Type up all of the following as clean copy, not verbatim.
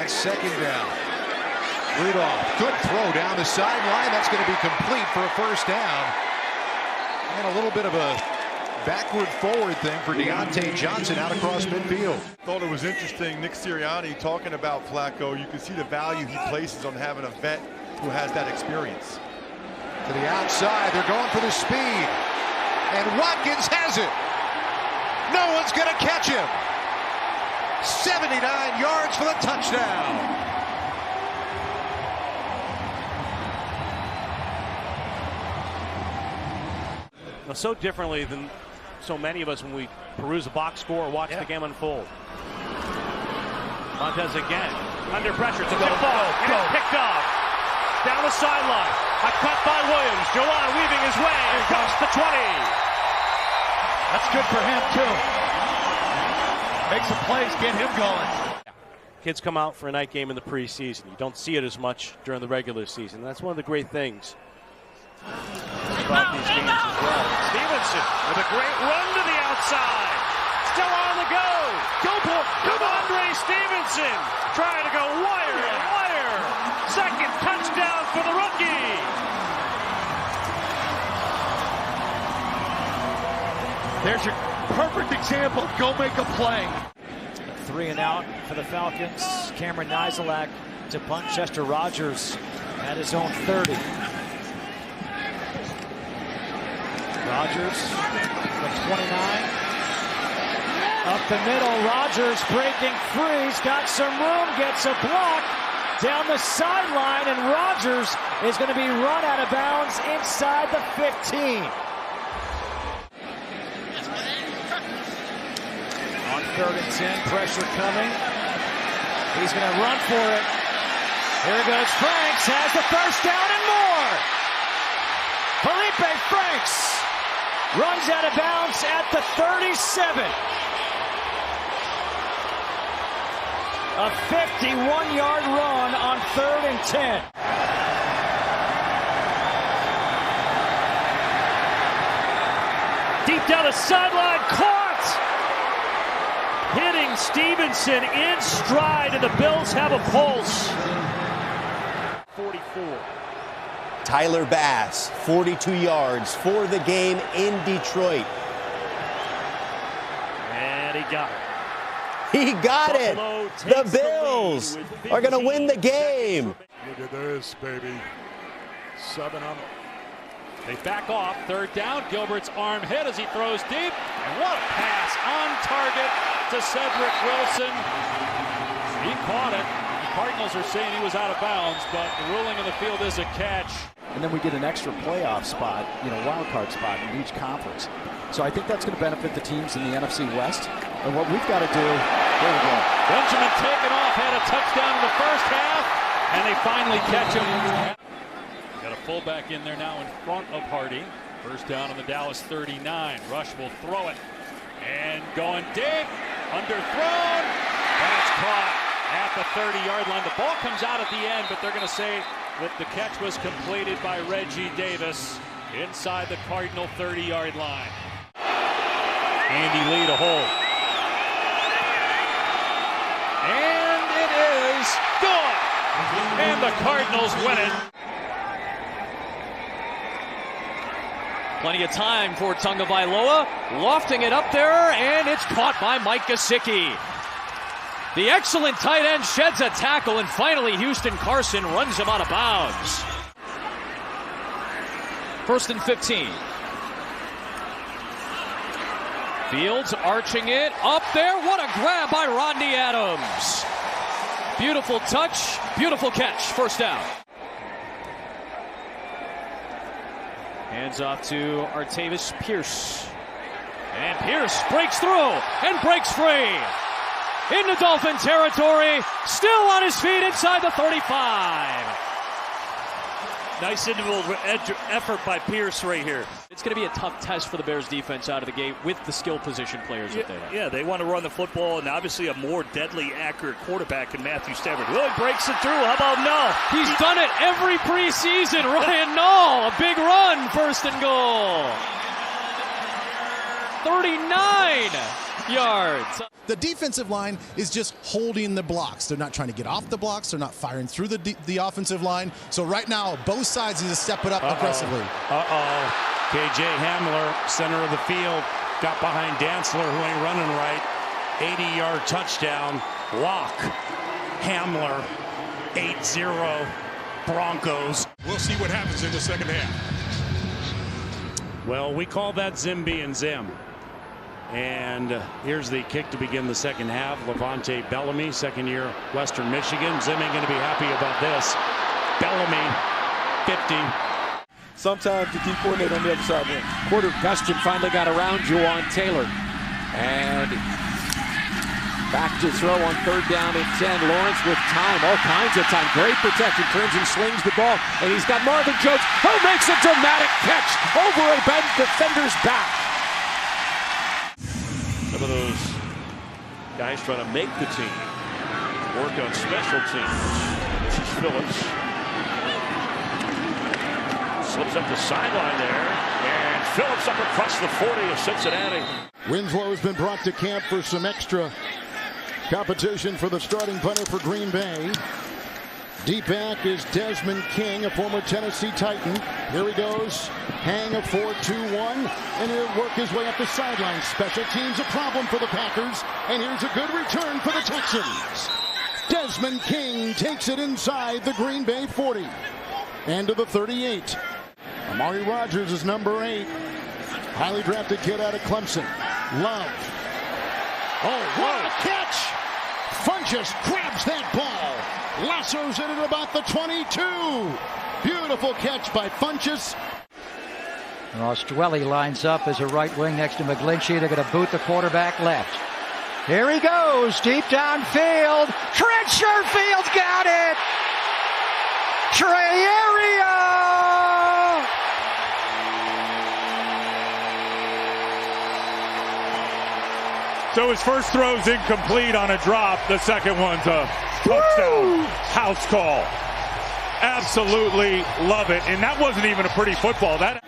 on second down. Rudolph, good throw down the sideline. That's going to be complete for a first down. And a little bit of a backward-forward thing for Deontay Johnson out across midfield. Thought it was interesting, Nick Sirianni talking about Flacco. You can see the value he places on having a vet who has that experience. To the outside, they're going for the speed. And Watkins has it. No one's going to catch him. 79 yards for the touchdown. So differently than so many of us when we peruse a box score or watch the game unfold. Montez again, under pressure, it's a good ball, and it's picked off. Down the sideline, a cut by Williams, Juwan weaving his way across the 20. That's good for him too. Make some plays, get him going. Kids come out for a night game in the preseason. You don't see it as much during the regular season. That's one of the great things about these games as well. Stevenson with a great run to the outside. Still on the go. Come Andre Stevenson trying to go wire and wire. Second touchdown for the rookie. There's your perfect example. Go make a play. 3 and out for the Falcons. Cameron Nizelak to punt. Chester Rogers at his own 30. Rogers from 29. Up the middle, Rogers breaking free. He's got some room, gets a block down the sideline, and Rogers is going to be run out of bounds inside the 15. On 3rd and 10, pressure coming. He's going to run for it. Here goes Franks, has the first down and more. Felipe Franks runs out of bounds at the 37. A 51-yard run on 3rd and 10. Deep down the sideline, caught! Hitting Stevenson in stride, and the Bills have a pulse. 44. Tyler Bass, 42 yards for the game in Detroit. And he got it. He got it. The Bills are going to win the game. Look at this, baby. 7 on. They back off. 3rd down. Gilbert's arm hit as he throws deep. And what a pass on target to Cedric Wilson. He caught it. The Cardinals are saying he was out of bounds, but the ruling in the field is a catch. And then we get an extra playoff spot, wild card spot in each conference. So I think that's going to benefit the teams in the NFC West. And what we've got to do, there we go. Benjamin taken off, had a touchdown in the first half, and they finally catch him. Got a fullback in there now in front of Hardy. First down on the Dallas 39. Rush will throw it. And going deep, underthrown. That's caught at the 30-yard line. The ball comes out at the end, but they're going to say that the catch was completed by Reggie Davis inside the Cardinal 30-yard line. Andy Lee to hold. And it is good. And the Cardinals win it. Plenty of time for Tagovailoa, lofting it up there, and it's caught by Mike Gesicki. The excellent tight end sheds a tackle, and finally Houston Carson runs him out of bounds. 1st and 15. Fields arching it up there. What a grab by Rodney Adams. Beautiful touch, beautiful catch. First down. Hands off to Artavis Pierce. And Pierce breaks through and breaks free. Into Dolphin territory. Still on his feet inside the 35. Nice individual effort by Pierce right here. It's going to be a tough test for the Bears defense out of the gate with the skill position players that they have. Yeah, they want to run the football, and obviously a more deadly, accurate quarterback in Matthew Stafford. Really breaks it through. How about Null? He's done it every preseason. Ryan Null, a big run, 1st and goal. 39. yards. The defensive line is just holding the blocks. They're not trying to get off the blocks. They're not firing through the offensive line. So right now, both sides need to step it up aggressively. KJ Hamler, center of the field, got behind Dantzler, who ain't running right. 80-yard touchdown. Lock. Hamler, 8-0 Broncos. We'll see what happens in the second half. Well, we call that Zim being Zim. And here's the kick to begin the second half. Levante Bellamy, second-year Western Michigan. Zim ain't going to be happy about this. Bellamy, 50. Sometimes you keep putting it on the other side. Quarter Gustin finally got around Juwan Taylor. And back to throw on 3rd down and 10. Lawrence with time, all kinds of time. Great protection. Turns and slings the ball. And he's got Marvin Jones, who makes a dramatic catch over a bent defender's back. Some of those guys trying to make the team work on special teams. This is Phillips. Slips up the sideline there. And Phillips up across the 40 of Cincinnati. Winslow has been brought to camp for some extra competition for the starting punter for Green Bay. Deep back is Desmond King, a former Tennessee Titan. Here he goes. Hang a 4-2-1, and he'll work his way up the sideline. Special teams a problem for the Packers, and here's a good return for the Texans. Desmond King takes it inside the Green Bay 40. And to the 38. Amari Rodgers is number 8. Highly drafted kid out of Clemson. Love. Oh, what a catch! Funchess grabs that ball. Lassos it at about the 22. Beautiful catch by Funchess. Ostrelli lines up as a right wing next to McGlinchey. They're going to boot the quarterback left. Here he goes, deep downfield. Trent Sherfield's got it. Trey Area. So his first throw's incomplete on a drop. The second one's a touchdown. House call. Absolutely love it. And that wasn't even a pretty football. That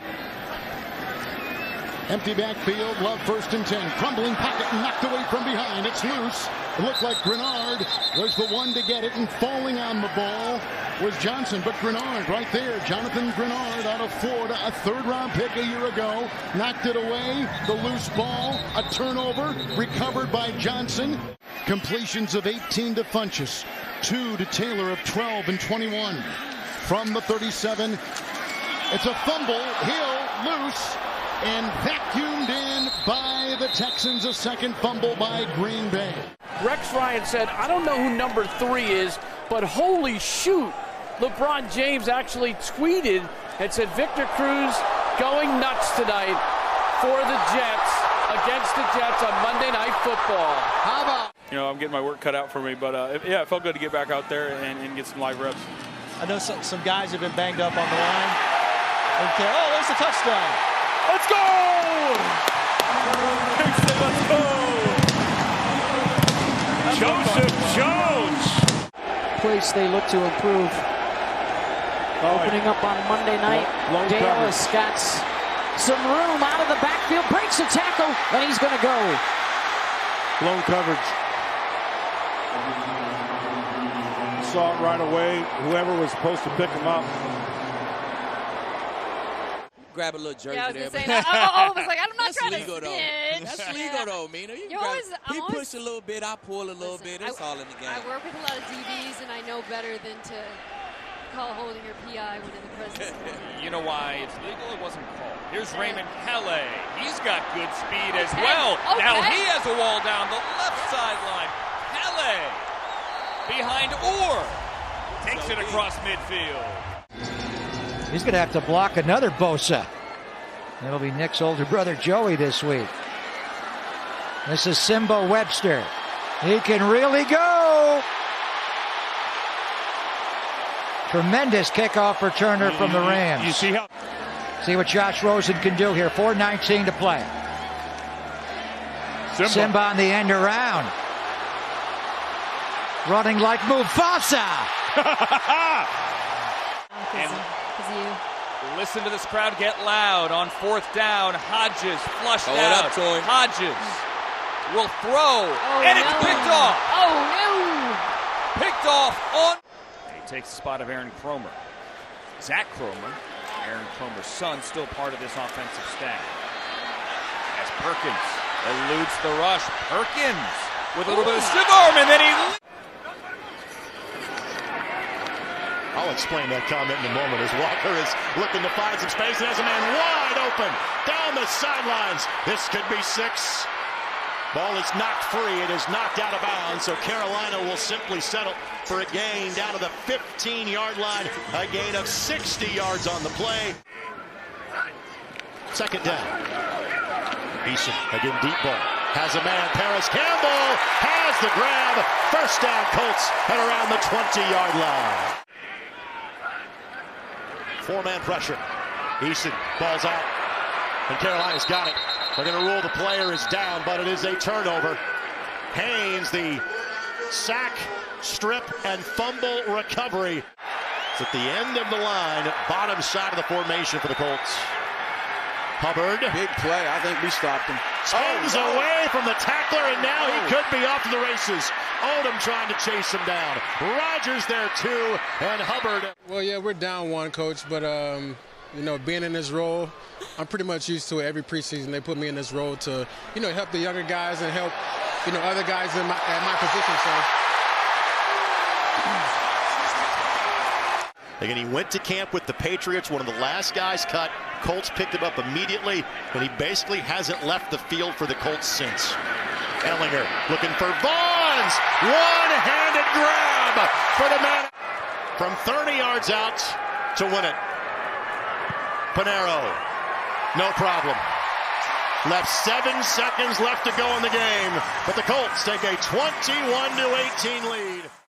empty backfield, Love 1st and 10. Crumbling pocket, knocked away from behind. It's loose. It looked like Grenard was the one to get it, and falling on the ball was Johnson. But Grenard right there, Jonathan Grenard out of Florida, a 3rd-round pick a year ago, knocked it away. The loose ball, a turnover, recovered by Johnson. Completions of 18 to Funchess, 2 to Taylor of 12 and 21. From the 37, it's a fumble. Hill loose and vacuumed in by the Texans. A second fumble by Green Bay. Rex Ryan said, I don't know who number 3 is, but holy shoot. LeBron James actually tweeted and said Victor Cruz going nuts tonight for the Jets, against the Jets on Monday Night Football. How about? You know, I'm getting my work cut out for me, but yeah, it felt good to get back out there and get some live reps. I know some guys have been banged up on the line. Okay. Oh, there's a touchdown. Let's go! Let's go! Joseph Jones! Place they look to improve. Opening up on Monday night. Dallas got some room out of the backfield. Breaks a tackle, and he's going to go. Blown coverage. Saw it right away. Whoever was supposed to pick him up. Grab a little jersey yeah, I was there. Saying, I was like, I'm not trying legal, to snitch. That's legal though, Mina. You he push a little bit, I pull a little bit. It's all in the game. I work with a lot of DBs, and I know better than to call holding your PI when in the presence. You know why it's legal? It wasn't called. Here's Raymond Pele. He's got good speed as well. Okay. Now he has a wall down the left sideline. Pele behind Orr takes it across midfield. He's going to have to block another Bosa. It'll be Nick's older brother Joey this week. This is Simba Webster. He can really go. Tremendous kickoff returner from the Rams. You see what Josh Rosen can do here. 4:19 to play. Simba on the end around. Running like Mufasa. And listen to this crowd get loud on 4th down. Hodges flushed out. Hodges will throw, and it's picked off. Oh, no. Picked off on. He takes the spot of Aaron Kromer. Zach Kromer, Aaron Kromer's son, still part of this offensive staff. As Perkins eludes the rush. Perkins with a little bit of stiff arm, and then he. I'll explain that comment in a moment as Walker is looking to find some space and has a man wide open down the sidelines. This could be 6. Ball is knocked free. It is knocked out of bounds, so Carolina will simply settle for a gain down to the 15-yard line. A gain of 60 yards on the play. Second down. Eason again, deep ball. Has a man. Paris Campbell has the grab. First down, Colts at around the 20-yard line. 4-man pressure. Eason, ball's out. And Carolina's got it. They're going to rule the player is down, but it is a turnover. Haynes, the sack, strip, and fumble recovery. It's at the end of the line, bottom side of the formation for the Colts. Hubbard. Big play. I think we stopped him. Spins away from the tackler, and now he could be off to the races. Odom trying to chase him down. Rodgers there too, and Hubbard. Well, yeah, we're down one, Coach, but you know, being in this role, I'm pretty much used to it. Every preseason they put me in this role to, you know, help the younger guys and help, you know, other guys at my position. So. Again, he went to camp with the Patriots, one of the last guys cut. Colts picked him up immediately, and he basically hasn't left the field for the Colts since. Ellinger looking for Vaughns. One-handed grab for the man from 30 yards out to win it. Panero, no problem. Left 7 seconds left to go in the game, but the Colts take a 21-18 lead.